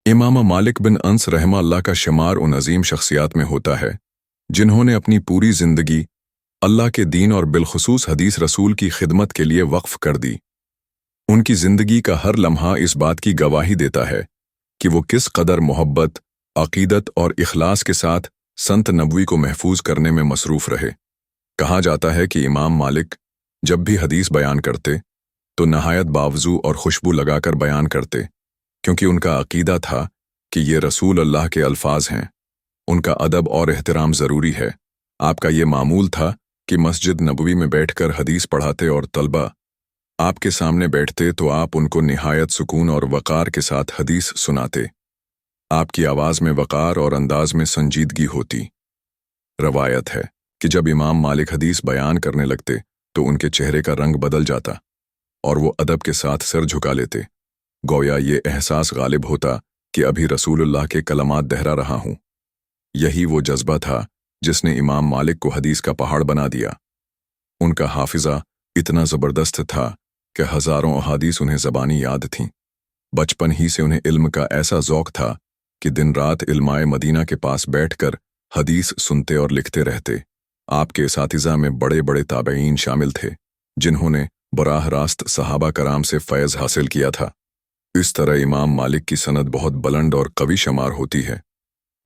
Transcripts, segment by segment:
इमाम मालिक बिन अनस रहमतुल्लाह का शुमार उन अजीम शख्सियात में होता है जिन्होंने अपनी पूरी जिंदगी अल्लाह के दीन और बिलखुसूस हदीस रसूल की खिदमत के लिए वक्फ कर दी। उनकी जिंदगी का हर लम्हा इस बात की गवाही देता है कि वो किस कदर मोहब्बत, अकीदत और इखलास के साथ संत नबवी को महफूज करने में मसरूफ़ रहे। कहा जाता है कि इमाम मालिक जब भी हदीस बयान करते तो नहायत बावजू और खुशबू लगाकर बयान करते, क्योंकि उनका अकीदा था कि ये रसूल अल्लाह के अल्फाज हैं। उनका अदब और एहतराम ज़रूरी है। आपका ये मामूल था कि मस्जिद नबवी में बैठकर हदीस पढ़ाते और तलबा आपके सामने बैठते तो आप उनको निहायत सुकून और वक़ार के साथ हदीस सुनाते। आपकी आवाज़ में वक़ार और अंदाज में संजीदगी होती। रवायत है कि जब इमाम मालिक हदीस बयान करने लगते तो उनके चेहरे का रंग बदल जाता और वो अदब के साथ सिर झुका लेते, गोया ये एहसास गालिब होता कि अभी रसूलुल्लाह के कलमात दोहरा रहा हूं। यही वो जज्बा था जिसने इमाम मालिक को हदीस का पहाड़ बना दिया। उनका हाफिजा इतना ज़बरदस्त था कि हज़ारों अहादीस उन्हें ज़बानी याद थीं। बचपन ही से उन्हें इल्म का ऐसा ज़ौक़ था कि दिन रात इल्माए मदीना के पास बैठकर हदीस सुनते और लिखते रहते। आपके असातिज़ा में बड़े बड़े ताबईन शामिल थे जिन्होंने बराह रास्त सहाबा कराम से फैज़ हासिल किया था। इस तरह इमाम मालिक की सनद बहुत बुलंद और कवी शुमार होती है।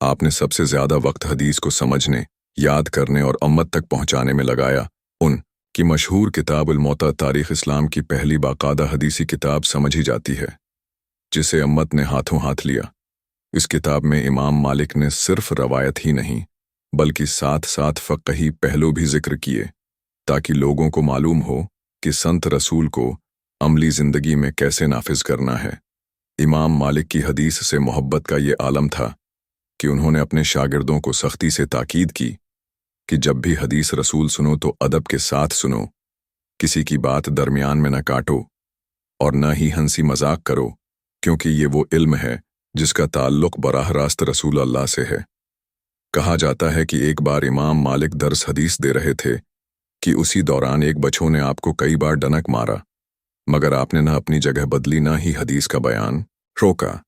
आपने सबसे ज़्यादा वक्त हदीस को समझने, याद करने और उम्मत तक पहुँचाने में लगाया। उनकी मशहूर किताब अल-मुअत्ता तारीख़ इस्लाम की पहली बाकायदा हदीसी किताब समझी जाती है, जिसे उम्मत ने हाथों हाथ लिया। इस किताब में इमाम मालिक ने सिर्फ रवायत ही नहीं बल्कि साथ साथ फ़क़ही पहलू भी जिक्र किए, ताकि लोगों को मालूम हो कि संत रसूल को अमली ज़िंदगी में कैसे नाफिज करना है। इमाम मालिक की हदीस से मोहब्बत का ये आलम था कि उन्होंने अपने शागिर्दों को सख्ती से ताकीद की कि जब भी हदीस रसूल सुनो तो अदब के साथ सुनो, किसी की बात दरमियान में न काटो और न ही हंसी मजाक करो, क्योंकि ये वो इल्म है जिसका ताल्लुक़ बराह रास्त रसूल अल्लाह से है। कहा जाता है कि एक बार इमाम मालिक दर्स हदीस दे रहे थे कि उसी दौरान एक बच्चों ने आपको कई बार डनक मारा, मगर आपने न अपनी जगह बदली न ही हदीस का बयान रोका।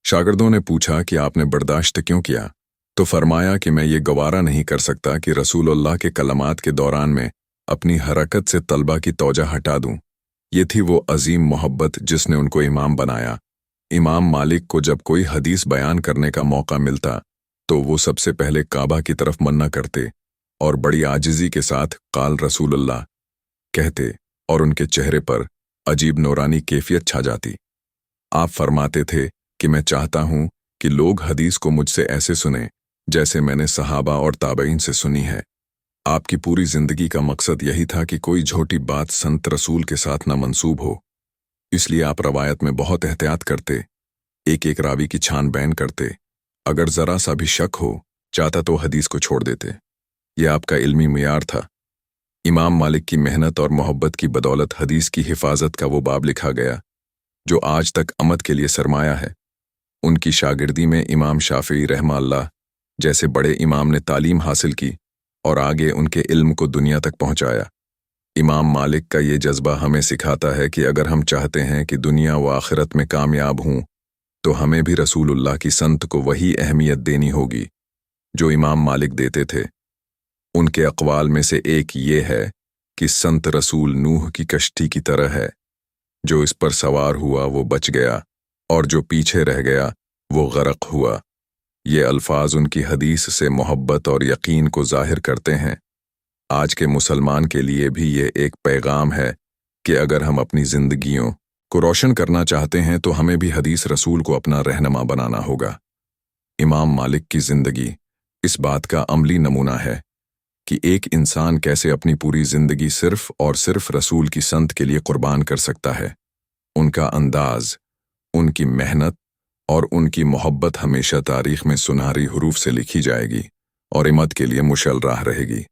शागिर्दों ने पूछा कि आपने बर्दाश्त क्यों किया, तो फरमाया कि मैं ये गवारा नहीं कर सकता कि रसूलुल्लाह के कलमात के दौरान में अपनी हरकत से तलबा की तौजा हटा दूं। ये थी वो अजीम मोहब्बत जिसने उनको इमाम बनाया। इमाम मालिक को जब कोई हदीस बयान करने का मौका मिलता तो वो सबसे पहले काबा की तरफ मन्ना करते और बड़ी आजिज़ी के साथ काल रसूलुल्लाह कहते और उनके चेहरे पर अजीब नूरानी कैफियत छा जाती। आप फरमाते थे कि मैं चाहता हूं कि लोग हदीस को मुझसे ऐसे सुने जैसे मैंने सहाबा और ताबईन से सुनी है। आपकी पूरी जिंदगी का मकसद यही था कि कोई झूठी बात संत रसूल के साथ न मंसूब हो, इसलिए आप रवायत में बहुत एहतियात करते, एक एक रावी की छानबीन करते। अगर ज़रा सा भी शक हो चाहता तो हदीस को छोड़ देते। यह आपका इल्मी मियार था। इमाम मालिक की मेहनत और मोहब्बत की बदौलत हदीस की हिफाजत का वो बाब लिखा गया जो आज तक अमत के लिए सरमाया है। उनकी शागिर्दी में इमाम शाफी रहमतुल्लाह जैसे बड़े इमाम ने तालीम हासिल की और आगे उनके इल्म को दुनिया तक पहुंचाया। इमाम मालिक का ये जज्बा हमें सिखाता है कि अगर हम चाहते हैं कि दुनिया व आखिरत में कामयाब हों तो हमें भी रसूलुल्लाह की संत को वही अहमियत देनी होगी जो इमाम मालिक देते थे। उनके अक़वाल में से एक ये है कि संत रसूल नूह की कश्ती की तरह है, जो इस पर सवार हुआ वो बच गया और जो पीछे रह गया वो गरक हुआ। ये अल्फाज उनकी हदीस से मोहब्बत और यकीन को ज़ाहिर करते हैं। आज के मुसलमान के लिए भी ये एक पैगाम है कि अगर हम अपनी ज़िंदगियों को रोशन करना चाहते हैं तो हमें भी हदीस रसूल को अपना रहनुमा बनाना होगा। इमाम मालिक की ज़िंदगी इस बात का अमली नमूना है कि एक इंसान कैसे अपनी पूरी ज़िंदगी सिर्फ़ और सिर्फ रसूल की संत के लिए कुर्बान कर सकता है। उनका अंदाज़, उनकी मेहनत और उनकी मोहब्बत हमेशा तारीख़ में सुनहरी हरूफ से लिखी जाएगी और इम्मत के लिए मुशल राह रहेगी।